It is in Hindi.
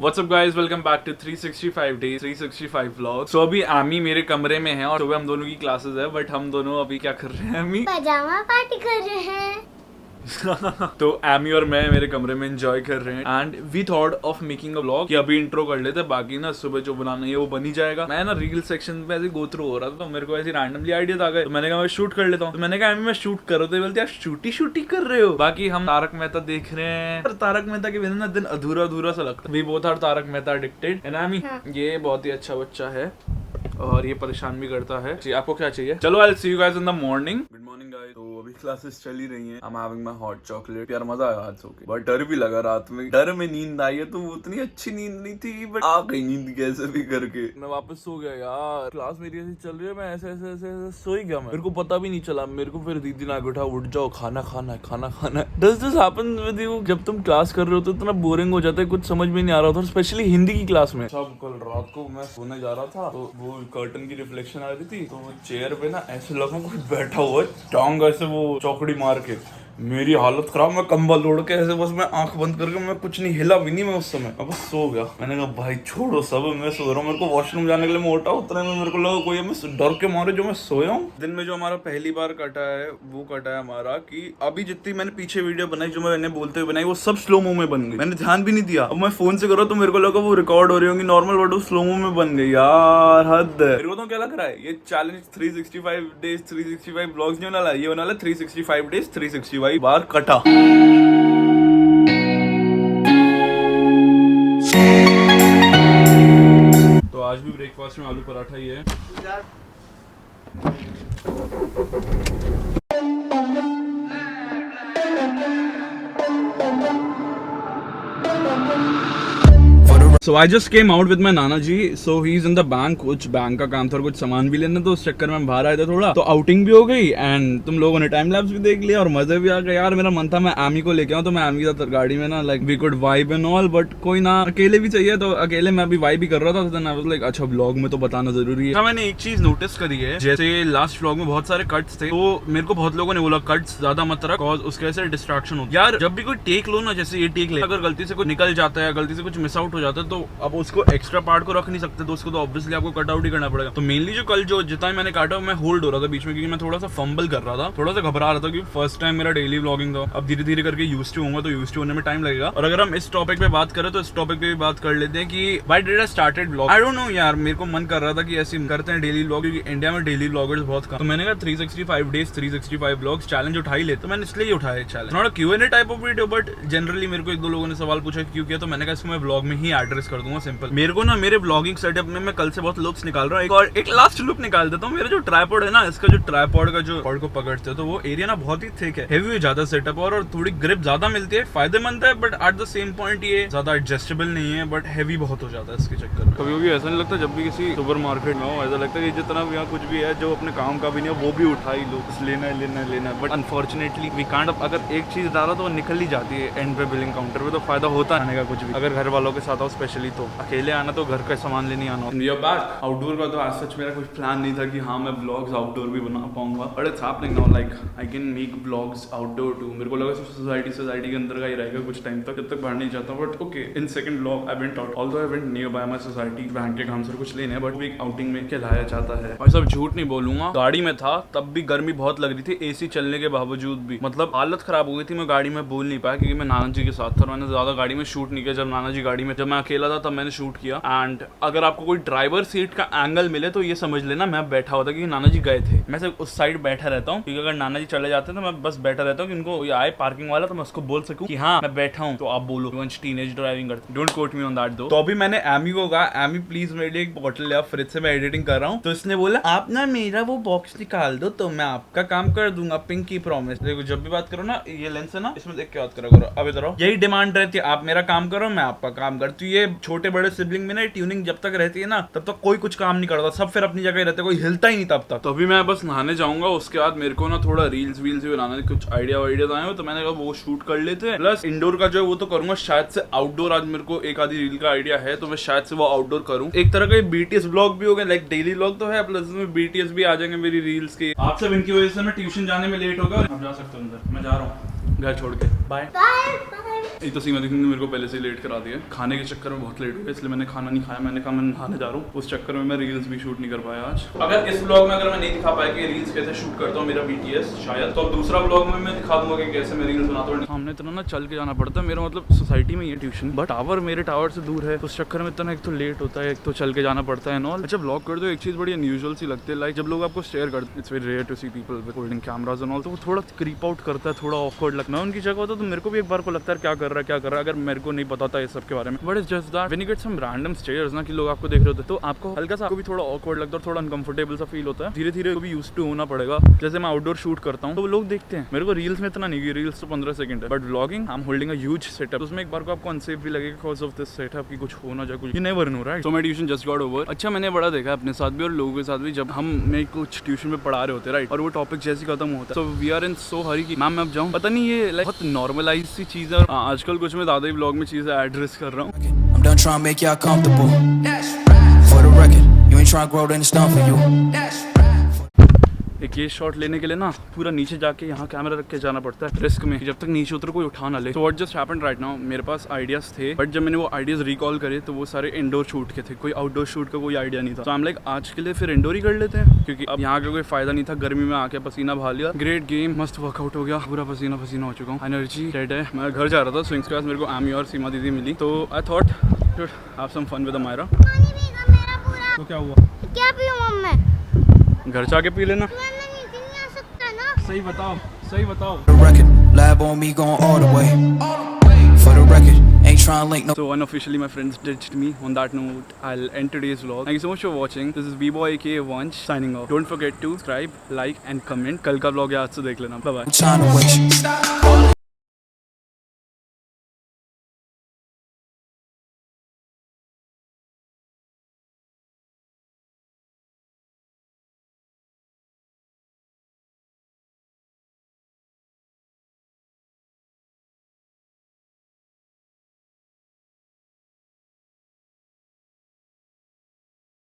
What's up guys, welcome back to 365 days 365 vlog। So अभी आमी मेरे कमरे में है और सुबह हम दोनों की क्लासेस है, बट हम दोनों अभी क्या कर रहे हैं? आमी पजामा पार्टी कर रहे हैं। तो एमी और मैं मेरे कमरे में एंजॉय कर रहे हैं and we thought of making a vlog कि अभी इंट्रो कर लेते, बाकी ना सुबह जो बनाना है वो बन ही जाएगा। मैं ना रील सेक्शन पे ऐसे गो थ्रू हो रहा था तो मेरे को ऐसे रैंडमली आइडियाज आ गए, तो मैंने कहा मैं शूट कर लेता हूँ। तो मैंने कहा एमी मैं शूट कर रहा हूँ, तो बोलते यार शूटी कर रहे हो। बाकी हम तारक मेहता देख रहे हैं, पर तारक मेहता के बिना ना दिन अधूरा सा लगता है। We both are Tarak Mehta addicted and Amy ये बहुत ही अच्छा बच्चा है और ये परेशान भी करता है। जी आपको क्या चाहिए? चलो I will see you guys in the morning. Good morning guys. तो अभी क्लासेस चल ही रही हैं। I am having my hot chocolate. यार मजा आया आज सो के, बट डर भी लगा रात में। डर में नींद आई है तो उतनी अच्छी नींद नहीं थी, बट आ गई नींद कैसे भी करके। मैं वापस सो गया यार। क्लास मेरी ऐसी चल रही है, मैं ऐसे सो ही गया। मेरे को पता भी नहीं चला। मेरे को फिर दीदी ने उठा, उठ जाओ खाना खाना। Does this happen with you? जब तुम क्लास कर रहे हो तो इतना बोरिंग हो जाता है, कुछ समझ में नहीं आ रहा था, स्पेशली हिंदी की क्लास में। सब कल रात को मैं सोने जा रहा था तो वो कर्टन की रिफ्लेक्शन आ रही थी, तो वो चेयर पे ना ऐसे लगा कोई बैठा हुआ है, टांग ऐसे वो चौकड़ी मार के। मेरी हालत खराब। मैं कंबल ओढ़ के ऐसे बस मैं आंख बंद करके, मैं कुछ नहीं हिला भी नहीं मैं उस समय। अब बस सो गया। मैंने कहा भाई छोड़ो सब, मैं सो रहा हूँ। मेरे को वॉशरूम जाने के लिए मोटा उतने में मेरे को लगा कोई मैं डर के मारे जो मैं सोया हूँ। दिन में जो हमारा पहली बार कटा है वो कटा है हमारा कि अभी जितनी मैंने पीछे वीडियो बनाई जो मैंने बोलते हुए बनाई वो सब स्लो मो में बन गई। मैंने ध्यान भी नहीं दिया। अब मैं फोन से करो तो मेरे को लगा वो रिकॉर्ड हो रही होंगी नॉर्मल, बट वो स्लो मो में बन गई। यार हद है। मेरे को तो क्या लग रहा है ये चैलेंज 365 डेज 365 ब्लॉग्स नहीं वाला, ये वाला 365 डेज 365 बार कटा। तो आज भी ब्रेकफास्ट में आलू पराठा ही है। So I just came out with my Nana ji. So he is in the bank, कुछ बैंक का काम था और कुछ सामान भी लेना, तो उस चक्कर में बाहर आया था थोड़ा, तो आउटिंग भी हो गई एंड तुम लोगों ने टाइम लैप्स भी देख लिया और मजे भी आ गए। यार मेरा मन था मैं आमी को लेके आऊँ, तो मैं आमी के साथ गाड़ी में ना like we could vibe and all, but कोई ना अकेले भी चाहिए, तो अकेले मैं अभी वाइब भी कर रहा था। तो आई वाज लाइक अच्छा ब्लॉग में तो बताना जरूरी है। मैंने एक चीज नोटिस करी है, जैसे लास्ट व्लॉग में बहुत सारे कट्स थे, तो मेरे को बहुत लोगों ने बोला कट्स ज्यादा मत रख कॉज उसके से डिस्ट्रैक्शन होती है। यार जब भी कोई टेक लो ना, जैसे ये टेक ले, अगर गलती से कुछ निकल जाता है, गलती से कुछ मिस आउट हो जाता है, तो अब उसको एक्स्ट्रा पार्ट को रख नहीं सकते, तो उसको तो ऑब्वियसली आपको कट आउट ही करना पड़ेगा। तो मेनली जो कल जो जितना मैंने काटा मैं होल्ड हो रहा था बीच में, क्योंकि मैं थोड़ा सा फंबल कर रहा था, थोड़ा सा घबरा रहा था, क्योंकि फर्स्ट टाइम मेरा डेली व्लॉगिंग था। अब धीरे धीरे करके यूज्ड टू होऊंगा, तो यूज्ड टू होने में टाइम लगेगा। और अगर हम इस टॉपिक पे बात करें तो इस टॉपिक पे भी बात कर लेते हैं कि why did I started vlog. I don't know यार, मेरे को मन कर रहा था कि ऐसे करते हैं डेली व्लॉग, क्योंकि इंडिया में डेली व्लॉगर्स बहुत कम। तो मैंने कहा 365 डेज 365 व्लॉग्स चैलेंज उठा ही लेते, तो मैंने इसलिए उठाया challenge. Not a Q&A type of video, but generally मेरे को एक दो लोगों ने सवाल पूछा क्यों किया, तो मैंने कहा इसको मैं व्लॉग में ही एड्रेस कर दूंगा, सिंपल। मेरे को ना मेरे व्लॉगिंग सेटअप में मैं कल से बहुत लुक्स निकाल रहा हूँ, और एक लास्ट लुक निकाल देता हूँ। मेरा जो ट्राइपॉड है ना, इसका जो ट्राइपॉड का जो पॉड को पकड़ते हैं, तो वो एरिया ना बहुत ही थिक है, हेवी हो जाता है सेटअप और थोड़ी ग्रिप ज्यादा मिलती है, फायदेमंद है, but at the same point ये ज्यादा एडजस्टेबल नहीं है, बट हेवी बहुत हो जाता है इसके चक्कर में। कभी ऐसा नहीं लगता जब भी किसी सुपर मार्केट में हो, ऐसा लगता है कि जितना भी यहाँ कुछ भी है जो अपने काम का भी नहीं है वो भी उठा ही लो, लेना है, बट अनफॉर्चुनेटली वी कांट। अगर एक चीज डालो तो वो निकल ही जाती है एंड पे बिलिंग काउंटर पे, तो फायदा होता है का कुछ भी। अगर घर वालों के साथ हो स्पेशली, तो अकेले आना तो घर का सामान लेने आना। आउटडोर का तो आज सच मेरा कुछ प्लान नहीं था कि हाँ मैं ब्लॉग्स आउटडोर भी बना पाऊंगा, but it's happening now, like I can make blogs outdoor too. मेरे को लगा सिर्फ सोसाइटी के अंदर का ही रहेगा कुछ टाइम तक, जब तक बाहर नहीं जाता, but okay in second blog I went out, although I went near by my society, bank के काम से कुछ लेने, बट एक आउटिंग में क्या लाया जाता है। और सब झूठ नहीं बोलूंगा, गाड़ी में था तब भी गर्मी बहुत लग रही थी, एसी चलने के बावजूद भी, मतलब हालत खराब हो गई थी। मैं गाड़ी में बोल नहीं पाया क्योंकि मैं नाना जी के साथ था, मैंने ज्यादा गाड़ी में शूट नहीं किया। जब नाना जी गाड़ी में, जब मैं अकेला था तब मैंने शूट किया। एंड अगर आपको कोई ड्राइवर सीट का एंगल मिले तो ये समझ लेना मैं बैठा हुआ था, क्योंकि नाना जी गए थे। मैं सिर्फ उस साइड बैठा रहता हूँ, क्योंकि अगर नाना जी चले जाते हैं तो मैं बस बैठा रहता हूँ कि उनको आए पार्किंग वाला तो मैं उसको बोल सकूं कि हाँ मैं बैठा हूँ, तो आप बोलो। टीनेज ड्राइविंग करते, don't quote me on that दो। तो अभी मैंने एमी को कहा एमी प्लीज मेरे लिए एक बॉटल ले, फ्रिज से मैं एडिटिंग कर रहा हूँ, तो इसने बोला आप ना मेरा वो बॉक्स निकाल दो तो मैं आपका काम कर दूंगा, पिंकी प्रॉमिस। देखो जब भी बात करो ना, ये लेंस है ना, इसमें देख के बात करो। अब इधर आओ, यही डिमांड रहती है, आप मेरा काम करो मैं आपका काम करती हूँ। ये छोटे बड़े सिबलिंग में ना ट्यूनिंग जब तक रहती है ना, तब तक कोई कुछ काम नहीं करता, सब फिर अपनी जगह रहते, कोई हिलता ही नहीं तब तक। तो अभी मैं बस नहाने जाऊंगा, उसके बाद मेरे को ना थोड़ा रील्स भी बनाने कुछ आइडिया आए हो, तो मैंने कहा वो शूट कर लेते हैं। प्लस इंडोर का जो है वो तो करूंगा शायद से, आउटडोर आज मेरे को एक आधी रील का आइडिया है, तो मैं शायद से वो आउटडोर करूं। एक तरह का BTS ब्लॉग भी हो गया, लाइक डेली ब्लॉग तो है, प्लस में BTS भी आ जाएंगे मेरी रील्स के। आप सब इनकी वजह से मैं ट्यूशन जाने में लेट होगा। आप जा सकते हो अंदर, मैं जा रहा हूँ घर छोड़ के, बाय। एक तो सीमा दीदी ने मेरे को पहले से लेट करा दिया, खाने के चक्कर में बहुत लेट हो गया, इसलिए मैंने खाना नहीं खाया। मैंने कहा मैं नहाने जा रहा हूँ, उस चक्कर में मैं रील्स भी शूट नहीं कर पाया आज। अगर इस व्लॉग में अगर मैं नहीं दिखा पाया कि रील्स कैसे शूट करता हूँ मेरा BTS शायद, तो अब दूसरा व्लॉग में मैं दिखा दूंगा कि कैसे मैं रील्स बनाता हूँ। सामने इतना ना चल के जाना पड़ता है, मेरा मतलब सोसाइटी में ये ट्यूशन, बट टावर मेरे टावर से दूर है, उस चक्कर में इतना एक तो लेट होता है, एक तो चल के जाना पड़ता है नॉल। अच्छा व्लॉग कर दो, एक चीज बड़ी अनयूजुअल सी लगती है, लाइक जब लोग आपको शेयर करते हैं, it's very rare to see people with holding cameras and all, तो वो थोड़ा क्रीप आउट करता है, थोड़ा ऑकवर्ड लगता है। मैं उनकी जगह होता तो मेरे को भी एक बार को लगता है क्या कर रहा है, अगर मेरे को नहीं पता था ये सब के बारे में। But it's just that when you get some random stares ना कि लोग आपको देख रहे होते हैं, तो आपको हल्का सा, आपको भी थोड़ा ऑकवर्ड लगता है और थोड़ा अनकंफर्टेबल सा फील होता है। धीरे धीरे भी यूज्ड टू होना पड़ेगा। जैसे मैं आउटडोर शूट करता हूँ तो वो लोग देखते हैं, मेरे को रील्स में इतना नहीं, रील्स तो 15 सेकंड है, but vlogging I am holding a huge setup, उसमें एक बार को आपको अनसेफ भी लगेगा बिकॉज़ ऑफ दिस सेटअप की कुछ हो ना जाए, कुछ you never know right. So my tuition just got over. अच्छा मैंने बड़ा देखा अपने साथ भी और लोगों के साथ भी, जब हम मैं कुछ ट्यूशन में पढ़ा रहे होते राइट, और वो टॉपिक जैसे खत्म होता है, सो वी आर इन सो हरी कि मैम मैं अब जाऊँ, पता नहीं ये लाइक बहुत नॉर्मलाइज सी चीज़ है। आजकल कुछ मैं ज़्यादा ही व्लॉग में चीज़ें एड्रेस कर रहा हूँ। I'm done trying to make y'all comfortable. For the record, you ain't trying to grow, then it's done for you. एक ये शॉट लेने के लिए ना पूरा नीचे जाके यहाँ कैमरा रख के जाना पड़ता है, रिस्क में, जब तक नीचे उतर कोई उठा ना ले। तो what just happened right now, मेरे पास आइडियाज थे, बट जब मैंने वो आइडियाज रिकॉल करे तो वो सारे इंडोर शूट के थे, कोई आउटडोर शूट का कोई आइडिया नहीं था। तो आई एम लाइक आज के लिए फिर इंडोर ही कर लेते हैं, क्योंकि अब यहाँ का कोई फायदा नहीं था। गर्मी में आके पसीना बहा लिया, ग्रेट गेम, मस्त वर्कआउट हो गया, पूरा पसीना पसीना हो चुका हूँ, एनर्जी डेड है। मैं घर जा रहा था स्विंग्स के पास, मेरे को आमी और सीमा दीदी मिली, तो I thought should have some fun with Amayra. पानी पीगा मेरा पूरा। तो क्या हुआ, क्या पीऊँ मैं? घर जाके पी लेना। मैं नीचे नहीं आ सकता ना। सही बताओ, सही बताओ। For the record, lab on me going all the way. For the record, ain't trying to link no. So unofficially my friends ditched me. On that note, I'll end today's vlog. Thank you so much for watching. This is B-Boy aka Vansh signing off. Don't forget to subscribe, like and comment. कल का vlog याद से देख लेना. Bye bye. Time to waste.